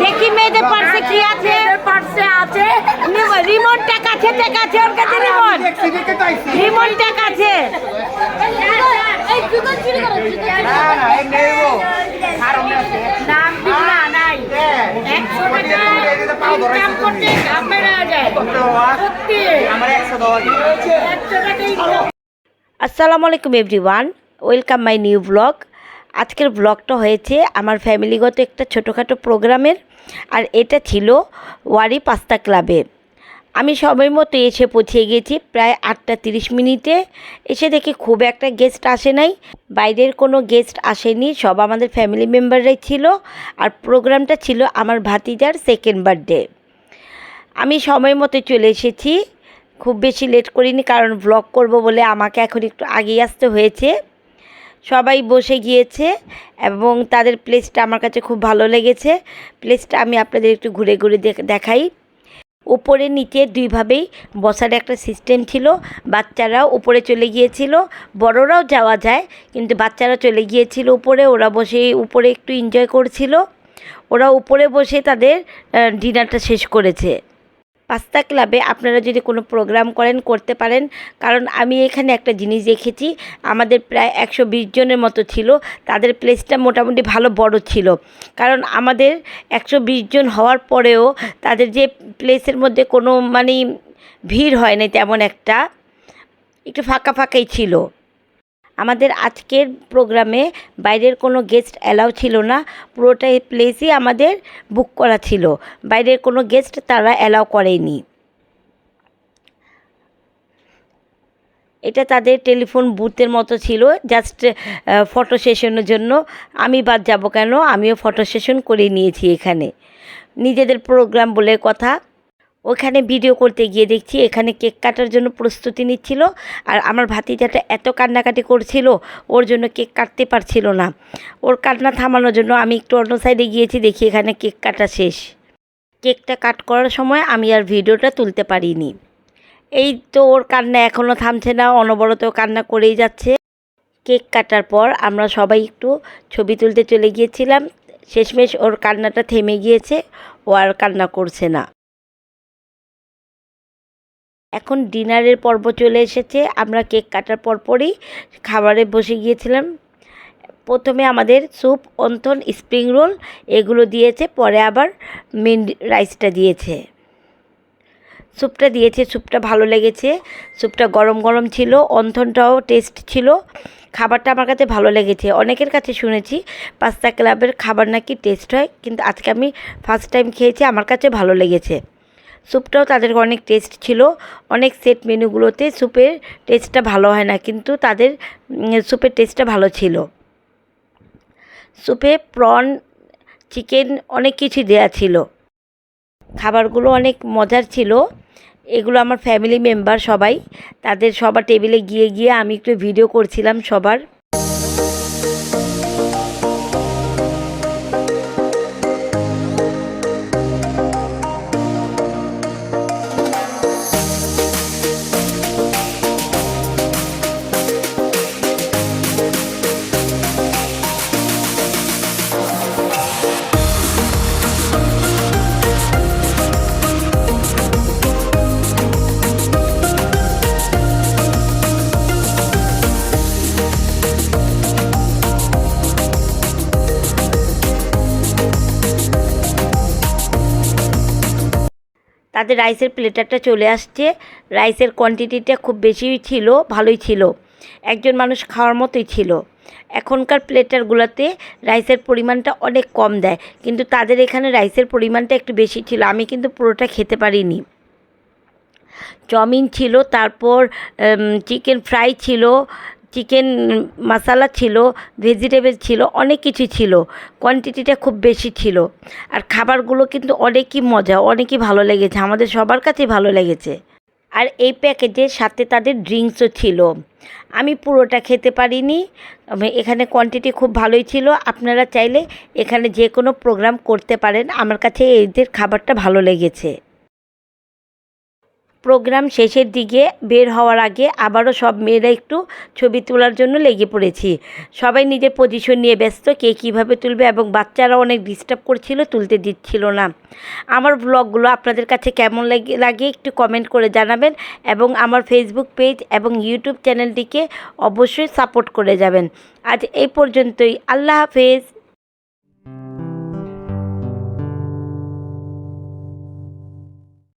দেখি মেয়েদের পার্সে কি আছে। পার্সে আছে রিমোটটা কাছে কাছে, ওর কাছে রিমোটটা কাছে। আসসালামু আলাইকুম everyone, welcome my new blog. আজকের ব্লগটা হয়েছে আমার ফ্যামিলিগত একটা ছোটোখাটো প্রোগ্রামের, আর এটা ছিল ওয়ারি পাস্তা ক্লাবে। আমি সময় মতো এসে পৌঁছে গেছি প্রায় 8:30। এসে দেখি খুব একটা গেস্ট আসে নাই, বাইরের কোনো গেস্ট আসেনি, সব আমাদের ফ্যামিলি মেম্বাররাই ছিল। আর প্রোগ্রামটা ছিল আমার ভাতিজার সেকেন্ড বার্থডে। আমি সময় মতো চলে এসেছি, খুব বেশি লেট করিনি, কারণ ব্লগ করব বলে আমাকে এখন একটু আগেই আসতে হয়েছে। সবাই বসে গিয়েছে এবং তাদের প্লেসটা আমার কাছে খুব ভালো লেগেছে। প্লেসটা আমি আপনাদের একটু ঘুরে ঘুরে দেখাই। উপরে নিচে দুইভাবেই বসার একটা সিস্টেম ছিল। বাচ্চারাও উপরে চলে গিয়েছিল, বড়রাও যাওয়া যায়, কিন্তু বাচ্চারা চলে গিয়েছিল উপরে। ওরা বসে উপরে একটু এনজয় করছিল। ওরা উপরে বসে তাদের ডিনারটা শেষ করেছে। পাস্তা ক্লাবে আপনারা যদি কোনো প্রোগ্রাম করেন, করতে পারেন, কারণ আমি এখানে একটা জিনিস দেখেছি, আমাদের প্রায় 120 জনের মতো ছিল। তাদের প্লেসটা মোটামুটি ভালো বড় ছিল, কারণ আমাদের 120 জন হওয়ার পরেও তাদের যে প্লেসের মধ্যে কোনো ভিড় হয় না তেমন একটা, একটু ফাঁকা ফাঁকাই ছিল। আমাদের আজকের প্রোগ্রামে বাইরের কোনো গেস্ট অ্যালাউ ছিল না, পুরোটাই প্লেসই আমাদের বুক করা ছিল। বাইরের কোনো গেস্ট তারা অ্যালাউ করেনি। এটা তাদের টেলিফোন বুথের মতো ছিল, জাস্ট ফটো সেশনের জন্য। আমি বাদ যাব কেন, আমিও ফটো সেশন করে নিয়েছি এখানে, নিজেদের প্রোগ্রাম বলে কথা। ওখানে ভিডিও করতে গিয়ে দেখছি এখানে কেক কাটার জন্য প্রস্তুতি নিচ্ছিল, আর আমার ভাতিজাটা এত কান্নাকাটি করছিল, ওর জন্য কেক কাটতে পারছিল না। ওর কান্না থামানোর জন্য আমি একটু অন্য সাইডে গিয়েছি, দেখি এখানে কেক কাটা শেষ। কেকটা কাট করার সময় আমি আর ভিডিওটা তুলতে পারিনি। এই তো ওর কান্না এখনও থামছে না, অনবরত কান্না করেই যাচ্ছে। কেক কাটার পর আমরা সবাই একটু ছবি তুলতে চলে গিয়েছিলাম। শেষমেশ ওর কান্নাটা থেমে গিয়েছে, ও আর কান্না করছে না। এখন ডিনারের পর্ব চলে এসেছে। আমরা কেক কাটার পরপরই খাবারে বসে গিয়েছিলাম। প্রথমে আমাদের স্যুপ, অন্থন, স্প্রিং রোল এগুলো দিয়েছে, পরে আবার মেন রাইসটা দিয়েছে। স্যুপটা ভালো লেগেছে। স্যুপটা গরম গরম ছিল, অন্থনটাও টেস্ট ছিল। খাবারটা আমার কাছে ভালো লেগেছে। অনেকের কাছে শুনেছি পাস্তা ক্লাবের খাবার নাকি টেস্ট হয়, কিন্তু আজকে আমি ফার্স্ট টাইম খেয়েছি, আমার কাছে ভালো লেগেছে। স্যুপটাও তাদের অনেক টেস্ট ছিল। অনেক সেট মেনুগুলোতে স্যুপের টেস্টটা ভালো হয় না, কিন্তু তাদের স্যুপের টেস্টটা ভালো ছিল। স্যুপে প্রন, চিকেন অনেক কিছু দেয়া ছিল। খাবারগুলো অনেক মজার ছিল। এগুলো আমার ফ্যামিলি মেম্বার সবাই, তাদের সবার টেবিলে গিয়ে গিয়ে আমি একটু ভিডিও করছিলাম সবার। তাদের রাইসের প্লেটারটা চলে আসছে। রাইসের কোয়ান্টিটিটা খুব বেশি ছিল, ভালোই ছিল, একজন মানুষ খাওয়ার মতোই ছিল। এখনকার প্লেটারগুলোতে রাইসের পরিমাণটা অনেক কম দেয়, কিন্তু তাদের এখানে রাইসের পরিমাণটা একটু বেশি ছিল। আমি কিন্তু পুরোটা খেতে পারিনি। চাউমিন ছিল, তারপর চিকেন ফ্রাই ছিল, চিকেন মশলা ছিল, ভেজিটেবল ছিল, অনেক কিছু ছিল। কোয়ান্টিটিটা খুব বেশি ছিল, আর খাবারগুলো কিন্তু অনেকই মজা, অনেকই ভালো লেগেছে, আমাদের সবার কাছেই ভালো লেগেছে। আর এই প্যাকেজের সাথে তাদের ড্রিঙ্কসও ছিল। আমি পুরোটা খেতে পারিনি, এখানে কোয়ান্টিটি খুব ভালোই ছিল। আপনারা চাইলে এখানে যে কোনো প্রোগ্রাম করতে পারেন। আমার কাছে এদের খাবারটা ভালো লেগেছে। প্রোগ্রাম শেষের দিকে বের হওয়ার আগে আবারও সব মেয়েরা একটু ছবি তোলার জন্য লেগে পড়েছি। সবাই নিজের পজিশন নিয়ে ব্যস্ত, কে কীভাবে তুলবে, এবং বাচ্চারা অনেক ডিস্টার্ব করছিল, তুলতে দিচ্ছিল না। আমার ব্লগগুলো আপনাদের কাছে কেমন লাগে একটু কমেন্ট করে জানাবেন, এবং আমার ফেসবুক পেজ এবং ইউটিউব চ্যানেলটিকে অবশ্যই সাপোর্ট করে যাবেন। আজ এই পর্যন্তই। আল্লাহ হাফেজ।